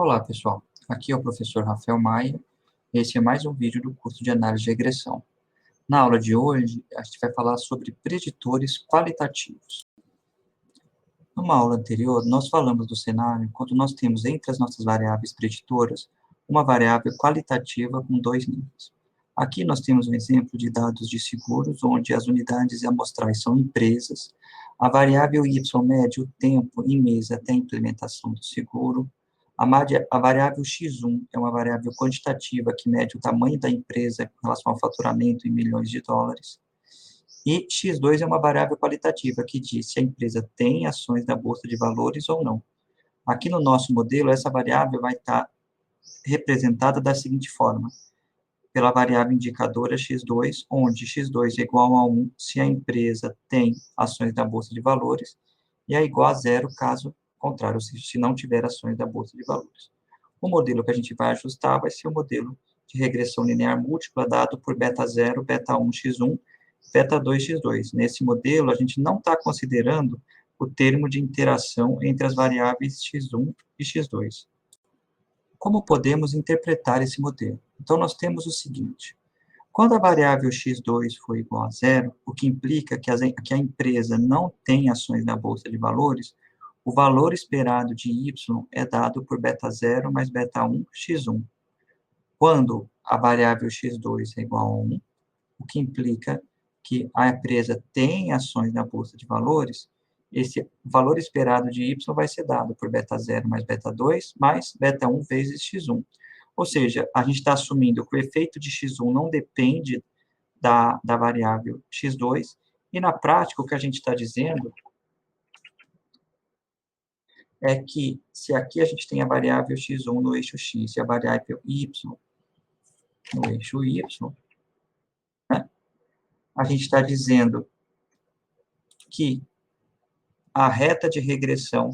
Olá, pessoal. Aqui é o professor Rafael Maia. Esse é mais um vídeo do curso de análise de regressão. Na aula de hoje, a gente vai falar sobre preditores qualitativos. Numa aula anterior, nós falamos do cenário quando nós temos entre as nossas variáveis preditoras uma variável qualitativa com dois níveis. Aqui nós temos um exemplo de dados de seguros, onde as unidades amostrais são empresas, a variável y mede o tempo em mês até a implementação do seguro, a variável x1 é uma variável quantitativa que mede o tamanho da empresa com relação ao faturamento em milhões de dólares, e x2 é uma variável qualitativa que diz se a empresa tem ações na bolsa de valores ou não. Aqui no nosso modelo, essa variável vai estar representada da seguinte forma: pela variável indicadora x2, onde x2 é igual a 1 se a empresa tem ações da bolsa de valores, e é igual a zero caso contrário, ou seja, se não tiver ações da bolsa de valores. O modelo que a gente vai ajustar vai ser o modelo de regressão linear múltipla dado por beta 0, beta 1, x1, beta 2, x2. Nesse modelo, a gente não está considerando o termo de interação entre as variáveis x1 e x2. Como podemos interpretar esse modelo? Então, nós temos o seguinte: quando a variável x2 for igual a zero, o que implica que a empresa não tem ações na bolsa de valores, o valor esperado de y é dado por beta 0 mais beta 1, x1. Quando a variável x2 é igual a 1, o que implica que a empresa tem ações na bolsa de valores, esse valor esperado de y vai ser dado por beta 0 mais beta 2 mais beta 1 vezes x1. Ou seja, a gente está assumindo que o efeito de x1 não depende da variável x2, e na prática o que a gente está dizendo é que se aqui a gente tem a variável x1 no eixo x e a variável y no eixo y, né, a gente está dizendo que a reta de regressão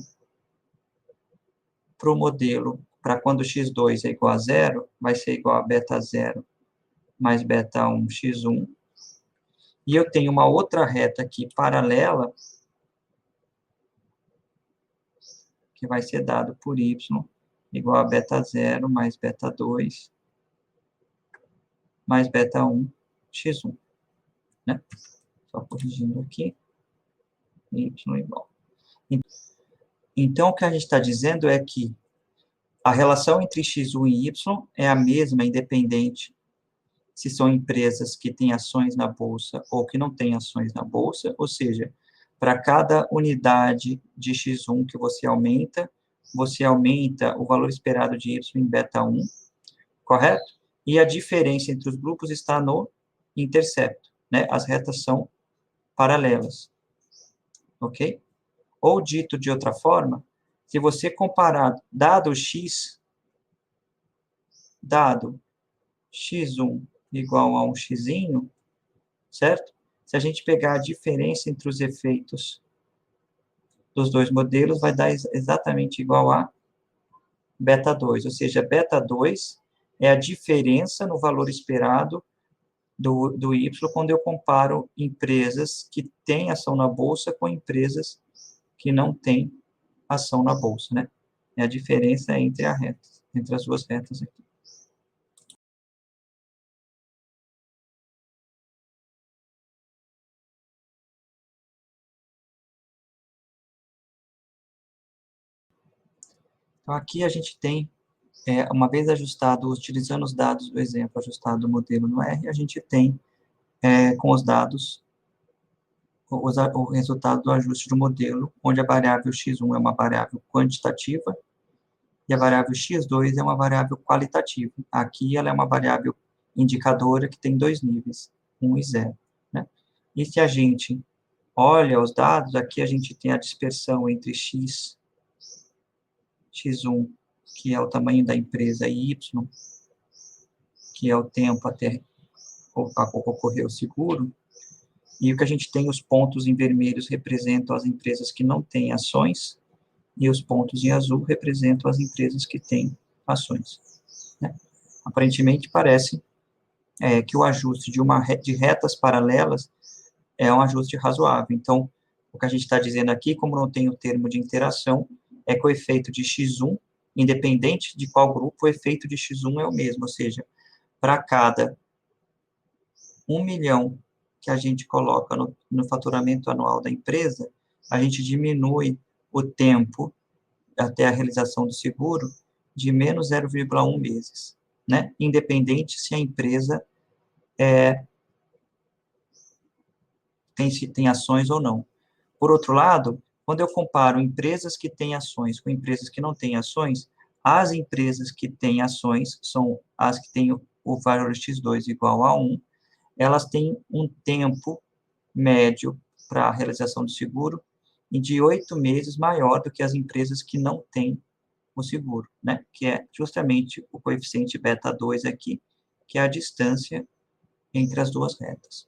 para o modelo, para quando x2 é igual a zero, vai ser igual a beta 0 mais beta 1 x1. E eu tenho uma outra reta aqui paralela, que vai ser dado por y igual a beta 0 mais beta 2 mais beta 1 x1. Né? Só corrigindo aqui, y igual. Então, o que a gente está dizendo é que a relação entre x1 e y é a mesma, independente se são empresas que têm ações na bolsa ou que não têm ações na bolsa, ou seja, para cada unidade de x1 que você aumenta o valor esperado de y em beta 1, correto? E a diferença entre os grupos está no intercepto, né? As retas são paralelas, ok? Ou dito de outra forma, se você comparar dado x1 igual a um xzinho, certo? Se a gente pegar a diferença entre os efeitos dos dois modelos, vai dar exatamente igual a beta 2, ou seja, beta 2 é a diferença no valor esperado do y quando eu comparo empresas que têm ação na bolsa com empresas que não têm ação na bolsa, né? É a diferença entre as duas retas aqui. Então, aqui a gente tem, uma vez ajustado, utilizando os dados do exemplo ajustado do modelo no R, a gente tem, com os dados, o resultado do ajuste do modelo, onde a variável x1 é uma variável quantitativa e a variável x2 é uma variável qualitativa. Aqui ela é uma variável indicadora que tem dois níveis, 1 e 0. Né? E se a gente olha os dados, aqui a gente tem a dispersão entre x1, que é o tamanho da empresa, e y, que é o tempo até ocorrer o seguro, e o que a gente tem, os pontos em vermelho representam as empresas que não têm ações, e os pontos em azul representam as empresas que têm ações. Né? Aparentemente, parece que o ajuste de retas paralelas é um ajuste razoável. Então, o que a gente está dizendo aqui, como não tem o termo de interação, é que o efeito de x1 Independente de qual grupo, o efeito de X1 é o mesmo, ou seja, para cada 1 milhão que a gente coloca no faturamento anual da empresa, a gente diminui o tempo até a realização do seguro de menos 0,1 meses, né? Independente se a empresa tem ações ou não. Por outro lado, quando eu comparo empresas que têm ações com empresas que não têm ações, as empresas que têm ações são as que têm o valor X2 igual a 1, elas têm um tempo médio para a realização do seguro e de 8 meses maior do que as empresas que não têm o seguro, né? Que é justamente o coeficiente beta 2 aqui, que é a distância entre as duas retas.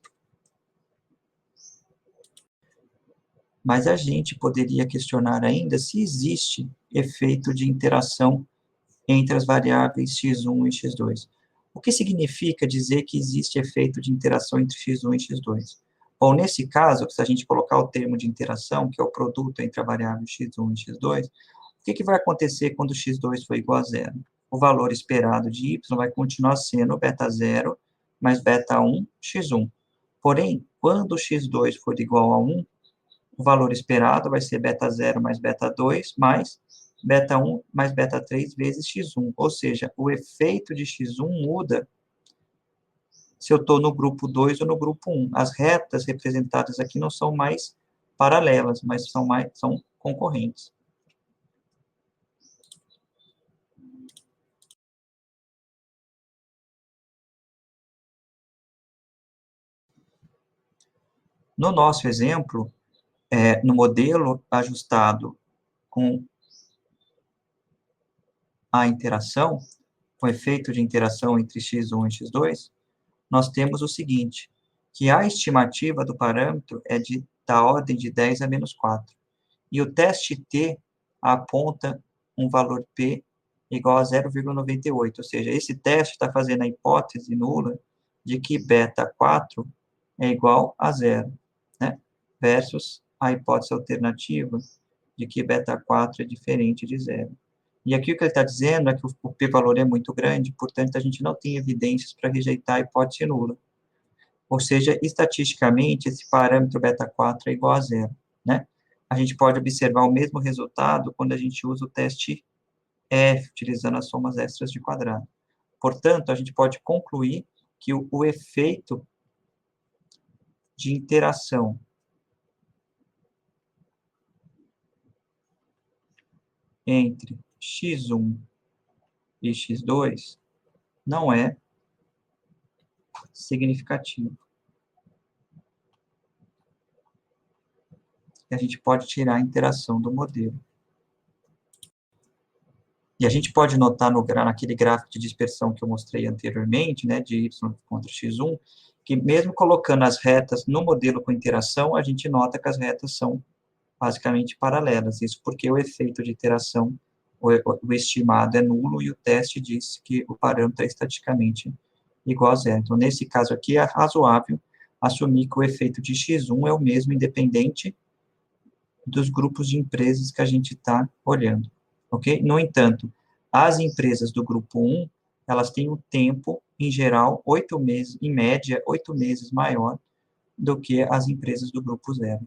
Mas a gente poderia questionar ainda se existe efeito de interação entre as variáveis x1 e x2. O que significa dizer que existe efeito de interação entre x1 e x2? Bom, nesse caso, se a gente colocar o termo de interação, que é o produto entre a variável x1 e x2, o que vai acontecer quando x2 for igual a zero? O valor esperado de y vai continuar sendo beta 0 mais beta 1 x1. Porém, quando x2 for igual a 1, o valor esperado vai ser beta 0 mais beta 2 mais beta 1 mais beta 3 vezes x1. Ou seja, o efeito de x1 muda se eu estou no grupo 2 ou no grupo 1. As retas representadas aqui não são mais paralelas, mas são concorrentes. No nosso exemplo, no modelo ajustado com a interação, com o efeito de interação entre x1 e x2, nós temos o seguinte, que a estimativa do parâmetro é da ordem de 10 a menos 4. E o teste T aponta um valor P igual a 0,98. Ou seja, esse teste está fazendo a hipótese nula de que beta 4 é igual a zero, né? Versus a hipótese alternativa de que beta 4 é diferente de zero. E aqui o que ele está dizendo é que o p-valor é muito grande, portanto, a gente não tem evidências para rejeitar a hipótese nula. Ou seja, estatisticamente, esse parâmetro beta 4 é igual a zero, né? A gente pode observar o mesmo resultado quando a gente usa o teste F, utilizando as somas extras de quadrado. Portanto, a gente pode concluir que o efeito de interação entre x1 e x2 não é significativo. E a gente pode tirar a interação do modelo. E a gente pode notar naquele gráfico de dispersão que eu mostrei anteriormente, né, de y contra x1, que mesmo colocando as retas no modelo com interação, a gente nota que as retas são basicamente paralelas. Isso porque o efeito de interação, o estimado é nulo, e o teste diz que o parâmetro é estatisticamente igual a zero. Então, nesse caso aqui, é razoável assumir que o efeito de x1 é o mesmo, independente dos grupos de empresas que a gente está olhando, ok? No entanto, as empresas do grupo 1, elas têm um tempo, em geral, 8 meses, em média, 8 meses maior do que as empresas do grupo 0.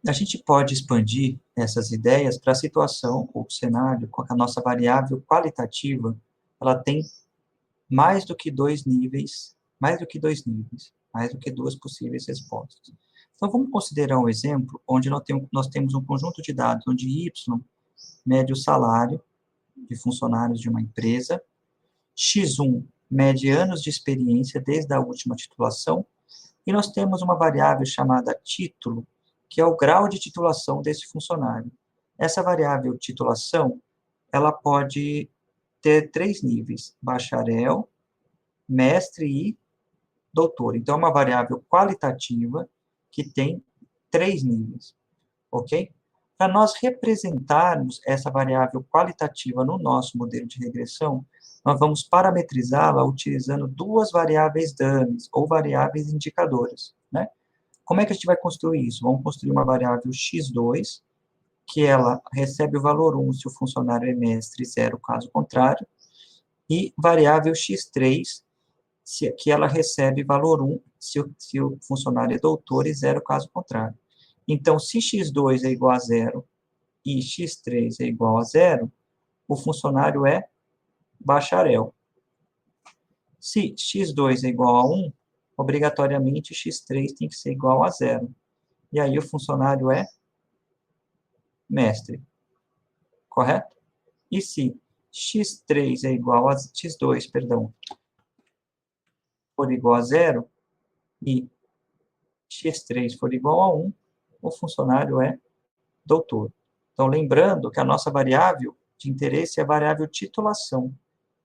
A gente pode expandir essas ideias para a situação ou cenário com a nossa variável qualitativa, ela tem mais do que dois níveis, mais do que duas possíveis respostas. Então, vamos considerar um exemplo onde nós temos um conjunto de dados onde Y mede o salário de funcionários de uma empresa, X1 mede anos de experiência desde a última titulação, e nós temos uma variável chamada título, que é o grau de titulação desse funcionário. Essa variável titulação, ela pode ter 3 níveis, bacharel, mestre e doutor. Então, é uma variável qualitativa que tem 3 níveis, ok? Para nós representarmos essa variável qualitativa no nosso modelo de regressão, nós vamos parametrizá-la utilizando duas variáveis dummies, ou variáveis indicadoras, né? Como é que a gente vai construir isso? Vamos construir uma variável x2 que ela recebe o valor 1 se o funcionário é mestre, 0 caso contrário, e variável x3, que ela recebe valor 1 se o funcionário é doutor e 0 caso contrário. Então, se x2 é igual a 0 e x3 é igual a 0, o funcionário é bacharel. Se x2 é igual a 1, obrigatoriamente x3 tem que ser igual a 0. E aí o funcionário é mestre, correto? E se x3 é igual a x2, perdão, for igual a 0 e x3 for igual a 1, o funcionário é doutor. Então, lembrando que a nossa variável de interesse é a variável titulação,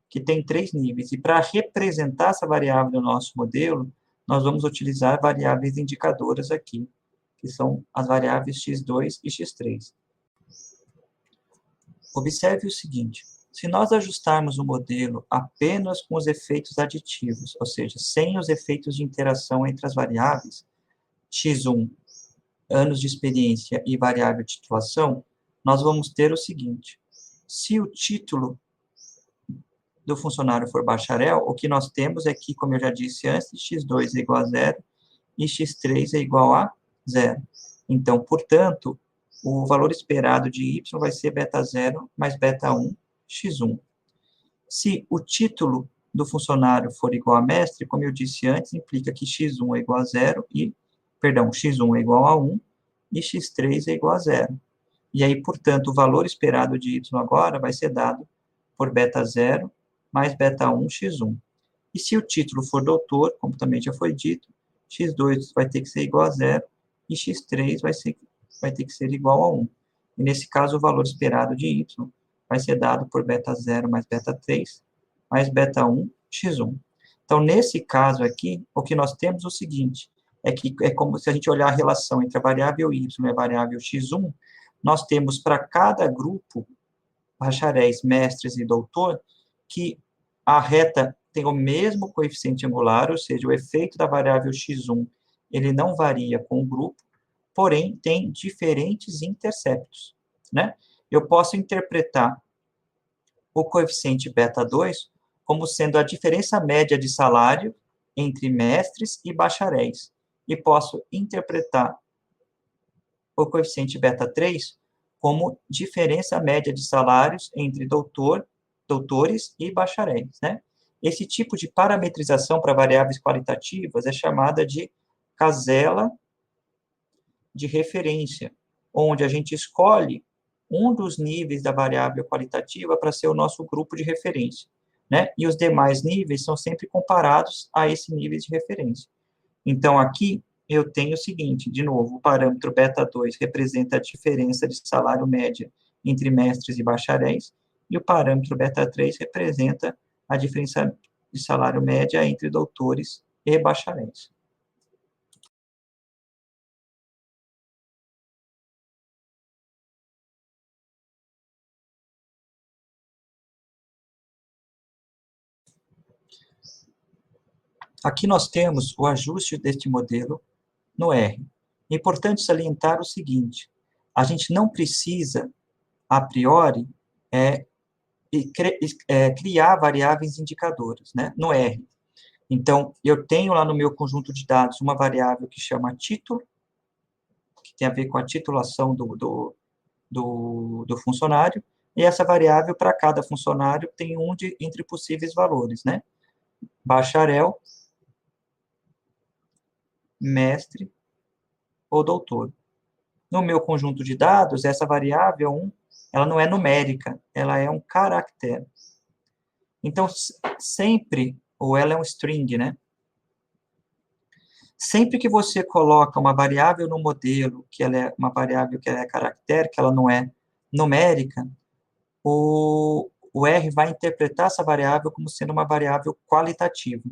que tem 3 níveis. E para representar essa variável no nosso modelo, nós vamos utilizar variáveis indicadoras aqui, que são as variáveis x2 e x3. Observe o seguinte: se nós ajustarmos o modelo apenas com os efeitos aditivos, ou seja, sem os efeitos de interação entre as variáveis, x1, anos de experiência e variável titulação, nós vamos ter o seguinte: se o título do funcionário for bacharel, o que nós temos é que, como eu já disse antes, x2 é igual a 0 e x3 é igual a 0. Então, portanto, o valor esperado de y vai ser beta 0 mais beta 1, x1. Se o título do funcionário for igual a mestre, como eu disse antes, implica que x1 é igual a 0 e, perdão, x1 é igual a 1 e x3 é igual a 0. E aí, portanto, o valor esperado de y agora vai ser dado por beta 0 mais beta 1, x1. E se o título for doutor, como também já foi dito, x2 vai ter que ser igual a 0 e x3 vai ter que ser igual a 1. E nesse caso, o valor esperado de y vai ser dado por beta 0 mais beta 3 mais beta 1, x1. Então, nesse caso aqui, o que nós temos é o seguinte, é que é como se a gente olhar a relação entre a variável y e a variável x1, nós temos para cada grupo, bacharéis, mestres e doutor, que a reta tem o mesmo coeficiente angular, ou seja, o efeito da variável x1, ele não varia com o grupo, porém tem diferentes interceptos, né? Eu posso interpretar o coeficiente beta 2 como sendo a diferença média de salário entre mestres e bacharéis, e posso interpretar o coeficiente beta 3 como diferença média de salários entre doutores e bacharéis, né? Esse tipo de parametrização para variáveis qualitativas é chamada de casela de referência, onde a gente escolhe um dos níveis da variável qualitativa para ser o nosso grupo de referência, né? E os demais níveis são sempre comparados a esse nível de referência. Então, aqui, eu tenho o seguinte, de novo, o parâmetro beta 2 representa a diferença de salário média entre mestres e bacharéis, e o parâmetro beta 3 representa a diferença de salário média entre doutores e bacharéis. Aqui nós temos o ajuste deste modelo no R. É importante salientar o seguinte, a gente não precisa, a priori, criar variáveis indicadoras, né, no R. Então, eu tenho lá no meu conjunto de dados uma variável que chama título, que tem a ver com a titulação do funcionário, e essa variável, para cada funcionário, tem entre possíveis valores, né? Bacharel, mestre ou doutor. No meu conjunto de dados, essa variável, ela não é numérica, ela é um caractere. Então, sempre, ou ela é um string, né? Sempre que você coloca uma variável no modelo, que ela é uma variável que ela é caractere, que ela não é numérica, o R vai interpretar essa variável como sendo uma variável qualitativa.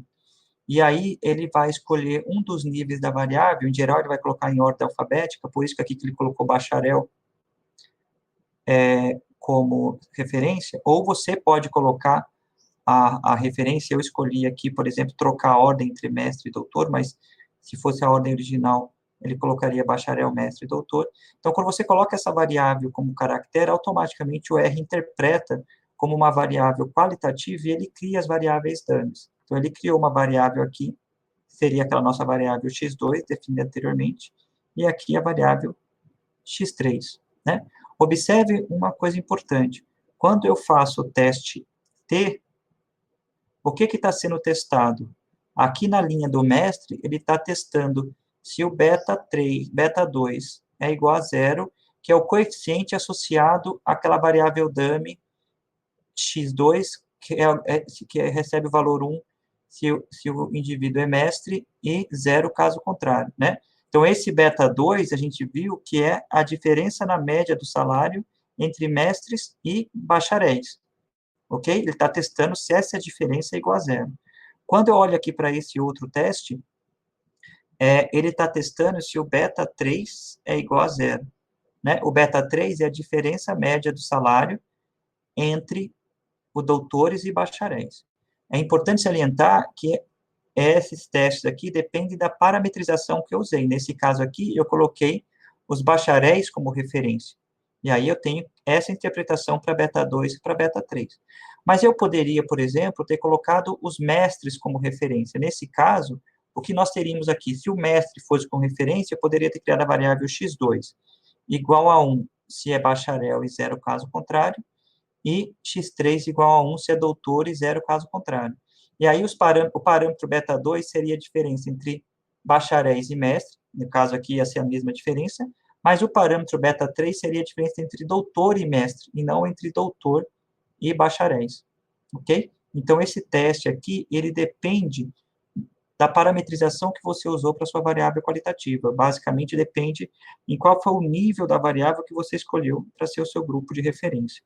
E aí ele vai escolher um dos níveis da variável, em geral ele vai colocar em ordem alfabética, por isso que aqui que ele colocou bacharel como referência, ou você pode colocar a referência, eu escolhi aqui, por exemplo, trocar a ordem entre mestre e doutor, mas se fosse a ordem original, ele colocaria bacharel, mestre e doutor. Então, quando você coloca essa variável como caractere, automaticamente o R interpreta como uma variável qualitativa e ele cria as variáveis dummies. Então, ele criou uma variável aqui, seria aquela nossa variável x2, definida anteriormente, e aqui a variável x3, né? Observe uma coisa importante. Quando eu faço o teste T, o que está sendo testado? Aqui na linha do mestre, ele está testando se o beta 3, beta 2 é igual a zero, que é o coeficiente associado àquela variável dummy x2, que recebe o valor 1 se o indivíduo é mestre, e zero caso contrário, né? Então, esse beta 2, a gente viu que é a diferença na média do salário entre mestres e bacharéis, ok? Ele está testando se essa diferença é igual a zero. Quando eu olho aqui para esse outro teste, ele está testando se o beta 3 é igual a zero, né? O beta 3 é a diferença média do salário entre os doutores e bacharéis. É importante salientar que esses testes aqui dependem da parametrização que eu usei. Nesse caso aqui, eu coloquei os bacharéis como referência. E aí eu tenho essa interpretação para beta 2 e para beta 3. Mas eu poderia, por exemplo, ter colocado os mestres como referência. Nesse caso, o que nós teríamos aqui? Se o mestre fosse com referência, eu poderia ter criado a variável x2 igual a 1 se é bacharel e zero caso contrário, e x3 igual a 1 se é doutor e zero caso contrário. E aí o parâmetro beta 2 seria a diferença entre bacharéis e mestre, no caso aqui ia ser a mesma diferença, mas o parâmetro beta 3 seria a diferença entre doutor e mestre, e não entre doutor e bacharéis, ok? Então, esse teste aqui, ele depende da parametrização que você usou para sua variável qualitativa. Basicamente, depende em qual foi o nível da variável que você escolheu para ser o seu grupo de referência.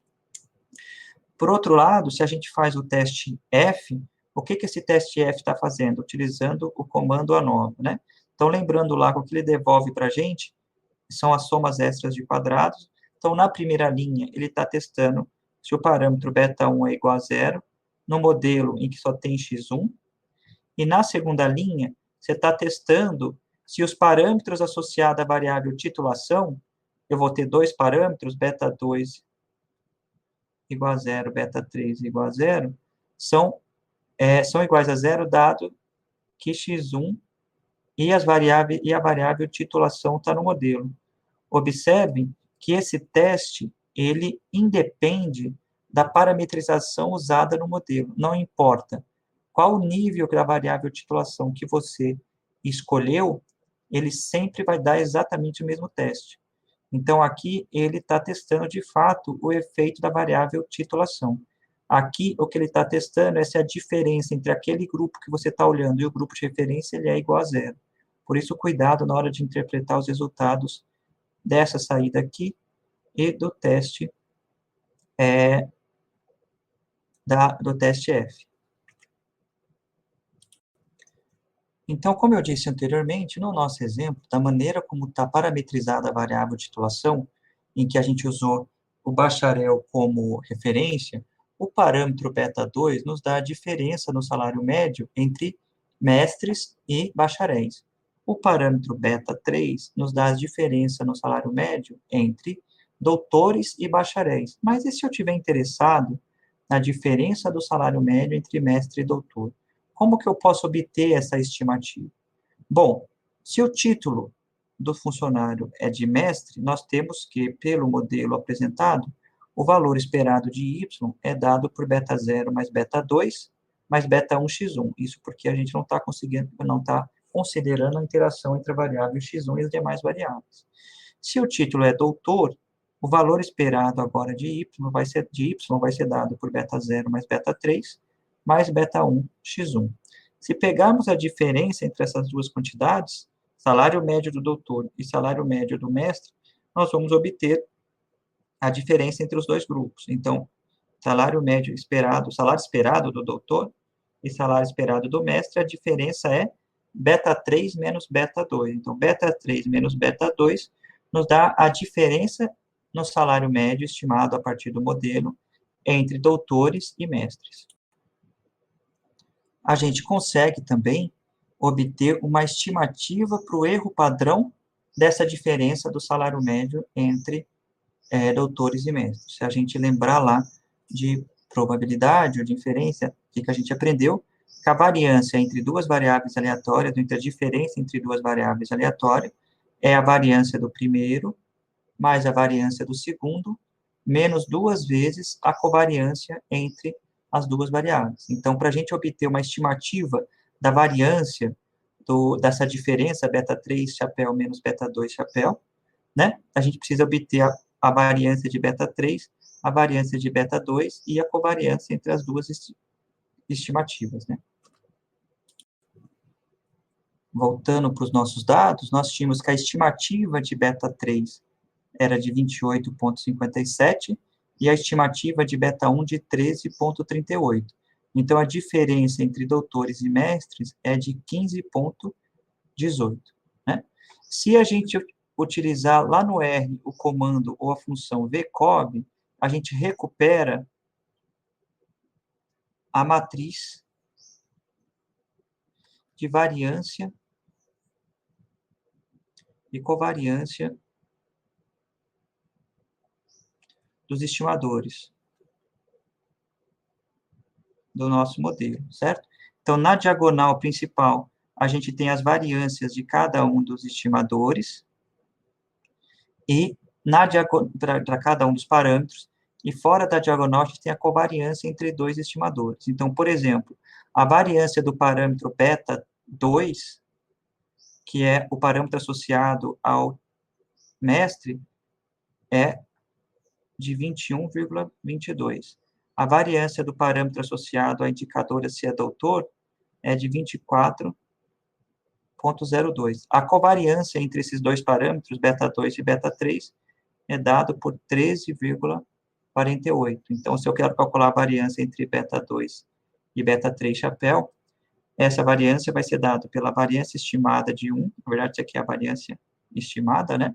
Por outro lado, se a gente faz o teste F, o que esse teste F está fazendo? Utilizando o comando ANOVA, né? Então, lembrando lá, o que ele devolve para a gente são as somas extras de quadrados. Então, na primeira linha, ele está testando se o parâmetro beta 1 é igual a zero, no modelo em que só tem x1. E na segunda linha, você está testando se os parâmetros associados à variável titulação, eu vou ter dois parâmetros, beta 2 igual a zero, beta 3 igual a zero, são iguais a zero, dado que x1 e a variável titulação está no modelo. Observem que esse teste, ele independe da parametrização usada no modelo. Não importa qual o nível da variável titulação que você escolheu, ele sempre vai dar exatamente o mesmo teste. Então, aqui, ele está testando, de fato, o efeito da variável titulação. Aqui, o que ele está testando é se a diferença entre aquele grupo que você está olhando e o grupo de referência ele é igual a zero. Por isso, cuidado na hora de interpretar os resultados dessa saída aqui e do teste, do teste F. Então, como eu disse anteriormente, no nosso exemplo, da maneira como está parametrizada a variável titulação, em que a gente usou o bacharel como referência, o parâmetro beta 2 nos dá a diferença no salário médio entre mestres e bacharéis. O parâmetro beta 3 nos dá a diferença no salário médio entre doutores e bacharéis. Mas e se eu estiver interessado na diferença do salário médio entre mestre e doutor? Como que eu posso obter essa estimativa? Bom, se o título do funcionário é de mestre, nós temos que, pelo modelo apresentado, o valor esperado de y é dado por beta 0 mais beta 2 mais beta 1 x1. Isso porque a gente não está considerando a interação entre a variável x1 e as demais variáveis. Se o título é doutor, o valor esperado agora de y vai ser dado por beta 0 mais beta 3 mais beta 1 x1. Se pegarmos a diferença entre essas duas quantidades, salário médio do doutor e salário médio do mestre, nós vamos obter a diferença entre os dois grupos. Então, salário esperado do doutor e salário esperado do mestre, a diferença é beta 3 menos beta 2. Então, beta 3 menos beta 2 nos dá a diferença no salário médio estimado a partir do modelo entre doutores e mestres. A gente consegue também obter uma estimativa para o erro padrão dessa diferença do salário médio entre doutores e mestres. Se a gente lembrar lá de probabilidade ou de inferência, o que a gente aprendeu? Que a variância entre duas variáveis aleatórias, entre a diferença entre duas variáveis aleatórias, é a variância do primeiro mais a variância do segundo, menos duas vezes a covariância entre as duas variáveis. Então, para a gente obter uma estimativa da variância dessa diferença beta 3 chapéu menos beta 2 chapéu, né? A gente precisa obter a variância de beta 3, a variância de beta 2 e a covariância entre as duas estimativas, né? Voltando para os nossos dados, nós tínhamos que a estimativa de beta 3 era de 28,57 e a estimativa de beta 1 de 13,38. Então, a diferença entre doutores e mestres é de 15,18, né? Se a gente utilizar lá no R o comando ou a função vcob, a gente recupera a matriz de variância e covariância dos estimadores do nosso modelo, certo? Então, na diagonal principal, a gente tem as variâncias de cada um dos estimadores, e para cada um dos parâmetros, e fora da diagonal, a gente tem a covariância entre dois estimadores. Então, por exemplo, a variância do parâmetro beta 2, que é o parâmetro associado ao mestre, é de 21,22. A variância do parâmetro associado à indicadora se é doutor é de 24,02. A covariância entre esses dois parâmetros, beta 2 e beta 3, é dado por 13,48. Então, se eu quero calcular a variância entre beta 2 e beta 3 chapéu, essa variância vai ser dada pela variância estimada de um, na verdade, isso aqui é a variância estimada, né?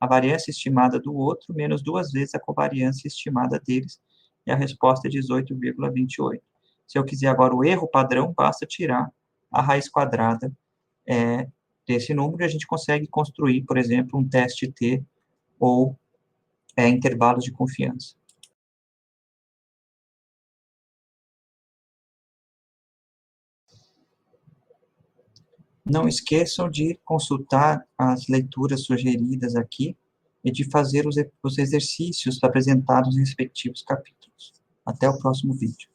A variância estimada do outro, menos duas vezes a covariância estimada deles, e a resposta é 18,28. Se eu quiser agora o erro padrão, basta tirar a raiz quadrada desse número, e a gente consegue construir, por exemplo, um teste T ou intervalos de confiança. Não esqueçam de consultar as leituras sugeridas aqui e de fazer os exercícios apresentados nos respectivos capítulos. Até o próximo vídeo.